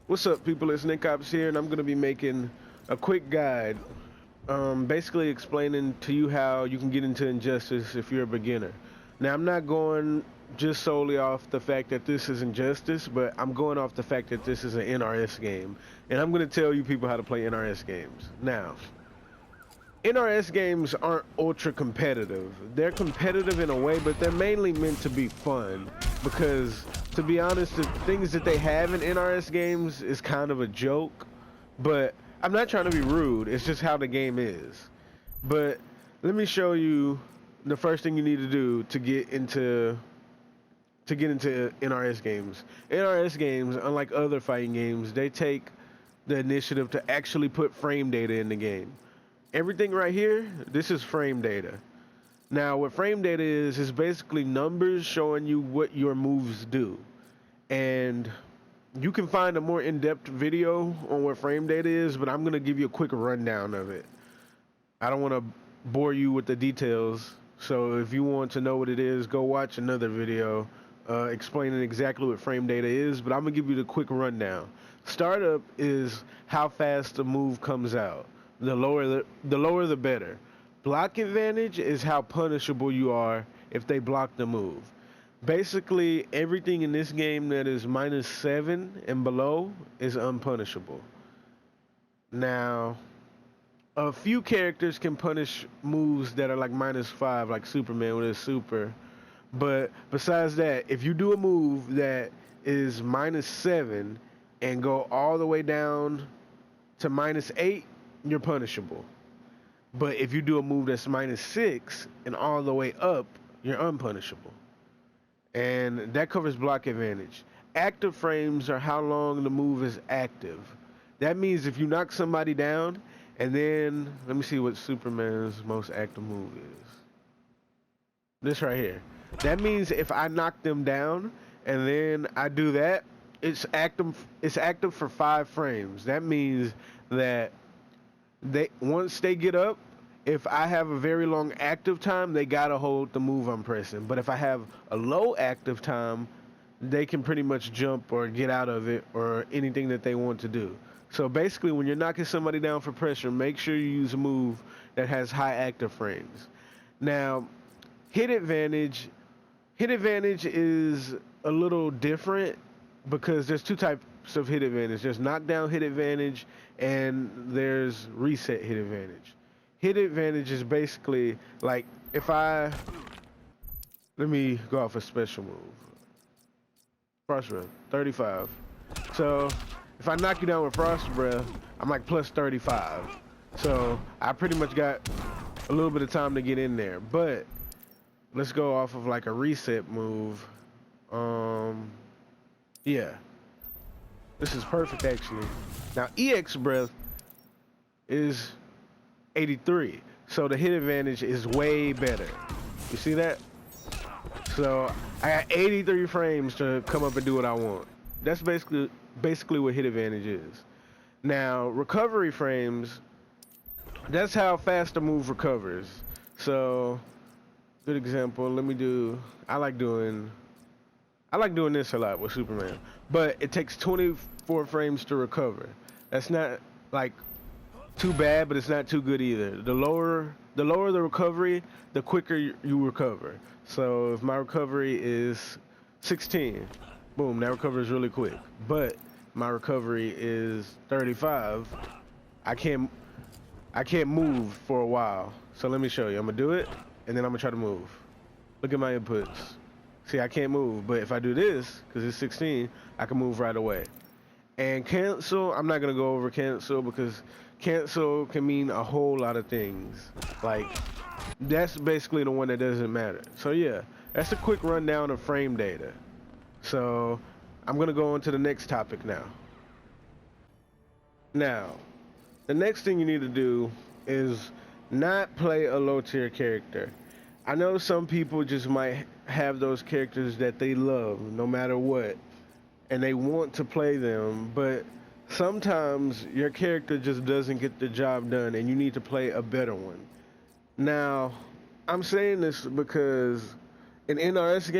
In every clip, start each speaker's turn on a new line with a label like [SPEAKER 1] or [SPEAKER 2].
[SPEAKER 1] What's up, people? It's Nickopz here, and I'm going to be making a quick guide, basically explaining to you how you can get into Injustice if you're a beginner. Now, I'm not going just solely off the fact that this is Injustice, but I'm going off the fact that this is an NRS game, and I'm going to tell you people how to play NRS games. Now, NRS games aren't ultra competitive. They're competitive in a way, but they're mainly meant to be fun because, to be honest, the things that they have in NRS games is kind of a joke. But I'm not trying to be rude. It's just how the game is. But let me show you the first thing you need to do to get into NRS games. NRS games, unlike other fighting games, they take the initiative to actually put frame data in the game. Everything right here, this is frame data. Now, what frame data is basically numbers showing you what your moves do. And you can find a more in-depth video on what frame data is, but I'm going to give you a quick rundown of it. I don't want to bore you with the details, so if you want to know what it is, go watch another video explaining exactly what frame data is, but I'm going to give you the quick rundown. Startup is how fast the move comes out. The lower the better. Block advantage is how punishable you are if they block the move. Basically, everything in this game that is -7 and below is unpunishable. Now, a few characters can punish moves that are like -5, like Superman with his super. But besides that, if you do a move that is -7 and go all the way down to -8, you're punishable. But if you do a move that's -6 and all the way up, you're unpunishable. And that covers block advantage. Active frames are how long the move is active. That means if you knock somebody down, and then, let me see what Superman's most active move is. This right here. That means if I knock them down, and then I do that, it's active for 5 frames. That means that once they get up, if I have a very long active time, they gotta hold the move I'm pressing. But if I have a low active time, they can pretty much jump or get out of it or anything that they want to do. So basically, when you're knocking somebody down for pressure, make sure you use a move that has high active frames. Now, hit advantage. Hit advantage is a little different because there's 2 types of hit advantage. There's knockdown hit advantage and there's reset hit advantage. Hit advantage is basically like if let me go off a special move. Frost Breath, 35. So if I knock you down with Frost Breath, I'm like plus 35. So I pretty much got a little bit of time to get in there. But let's go off of like a reset move. Yeah. This is perfect actually. Now EX Breath is 83. So the hit advantage is way better. You see that? So I got 83 frames to come up and do what I want. That's basically what hit advantage is. Now recovery frames, that's how fast the move recovers. So good example, I like doing this a lot with Superman. But it takes 24 frames to recover. That's not like too bad, but it's not too good either. The lower the recovery, the quicker you recover. So if my recovery is 16, boom, that recovers really quick. But my recovery is 35, I can't move for a while. So let me show you. I'm gonna do it, and then I'm gonna try to move. Look at my inputs. See, I can't move, but if I do this, because it's 16, I can move right away. And cancel, I'm not gonna go over cancel because cancel can mean a whole lot of things. Like, that's basically the one that doesn't matter. So yeah, that's a quick rundown of frame data. So I'm gonna go on to the next topic now. Now, the next thing you need to do is not play a low tier character. I know some people just might have those characters that they love no matter what, and they want to play them, but sometimes your character just doesn't get the job done and you need to play a better one. Now, I'm saying this because in NRS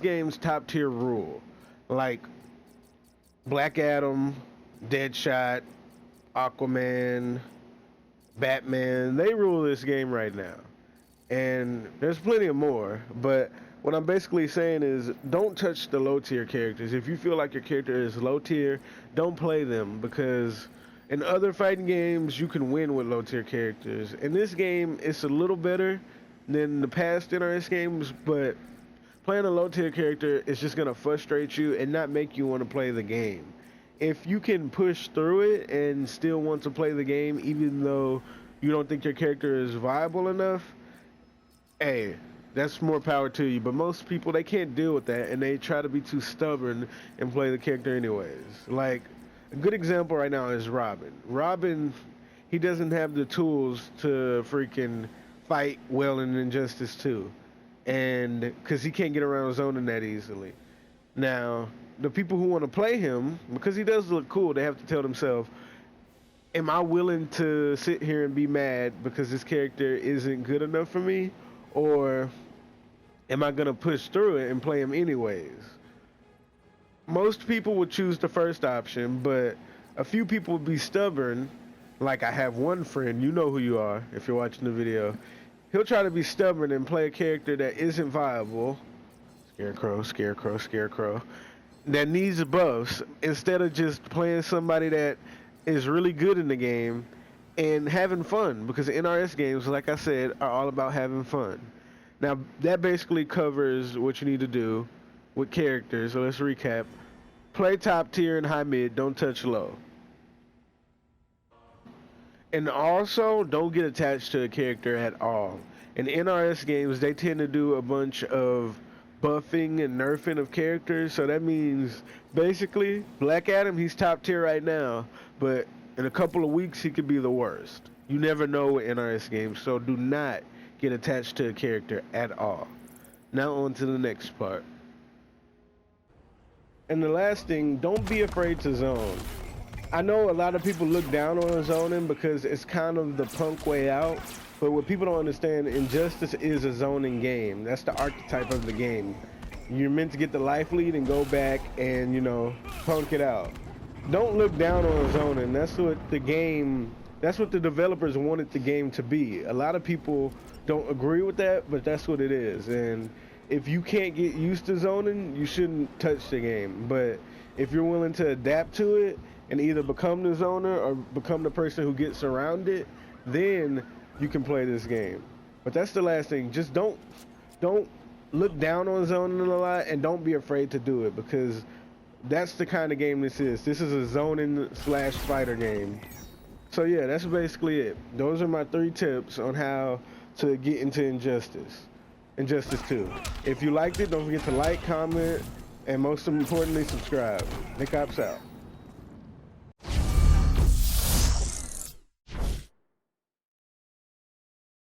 [SPEAKER 1] games, top tier rule, like Black Adam, Deadshot, Aquaman, Batman, they rule this game right now. And there's plenty of more, but what I'm basically saying is don't touch the low tier characters. If you feel like your character is low tier, don't play them, because in other fighting games you can win with low tier characters. In this game it's a little better than the past NRS games, but playing a low tier character is just going to frustrate you and not make you want to play the game. If you can push through it and still want to play the game even though you don't think your character is viable enough, hey, that's more power to you. But most people, they can't deal with that, and they try to be too stubborn and play the character anyways. Like, a good example right now is Robin. Robin, he doesn't have the tools to freaking fight well in Injustice 2. And because he can't get around zoning that easily. Now, the people who want to play him, because he does look cool, they have to tell themselves, am I willing to sit here and be mad because this character isn't good enough for me? Or am I going to push through it and play him anyways? Most people would choose the first option, but a few people would be stubborn. Like, I have one friend, you know who you are if you're watching the video. He'll try to be stubborn and play a character that isn't viable. Scarecrow. That needs buffs, instead of just playing somebody that is really good in the game and having fun, because NRS games, like I said, are all about having fun. Now, that basically covers what you need to do with characters, so let's recap. Play top tier and high mid, don't touch low. And also, don't get attached to a character at all. In NRS games, they tend to do a bunch of buffing and nerfing of characters, so that means, basically, Black Adam, he's top tier right now, but in a couple of weeks, he could be the worst. You never know with NRS games, so do not get attached to a character at all. Now on to the next part. And the last thing, don't be afraid to zone. I know a lot of people look down on zoning because it's kind of the punk way out, but what people don't understand, Injustice is a zoning game. That's the archetype of the game. You're meant to get the life lead and go back and, you know, punk it out. Don't look down on zoning. That's what the developers wanted the game to be. A lot of people don't agree with that, but that's what it is. And if you can't get used to zoning, you shouldn't touch the game. But if you're willing to adapt to it and either become the zoner or become the person who gets around it, then you can play this game. But that's the last thing. Just don't look down on zoning a lot, and don't be afraid to do it, because that's the kind of game this is. This is a zoning / fighter game. So yeah, that's basically it. Those are my 3 tips on how to get into Injustice 2. If you liked it, don't forget to like, comment, and most importantly, subscribe. Nickopz out.